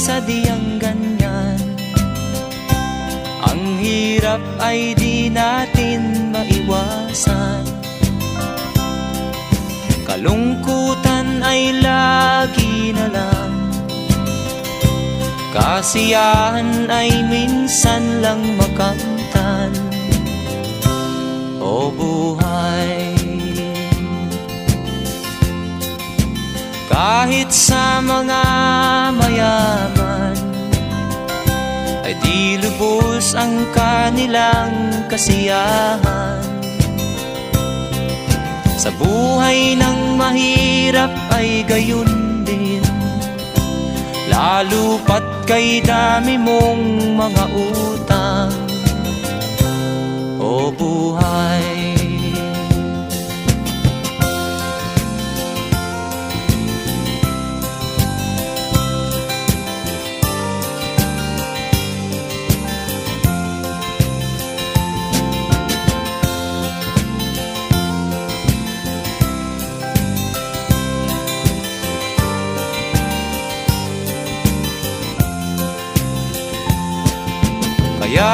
sadyang ganyan. Ang hirap ay di natin maiwasan, kalungkutan ay lagi na lang, kasiyahan ay minsan lang makamtan. O buhay, kahit sa mga mayaman ay di lubos ang kanilang kasiyahan. Sa buhay ng mahirap ay gayon din, lalo pat kay dami mong mga utang. O buhay, kaya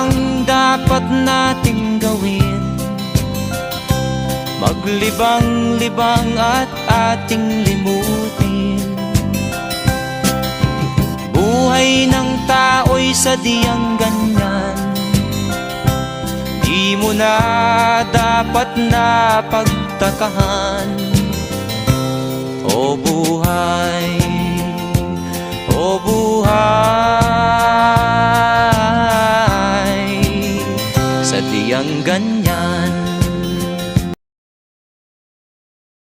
ang dapat nating gawin, maglibang-libang at ating limutin. Buhay ng tao'y sadyang ganyan, di mo na dapat na pagtakahan.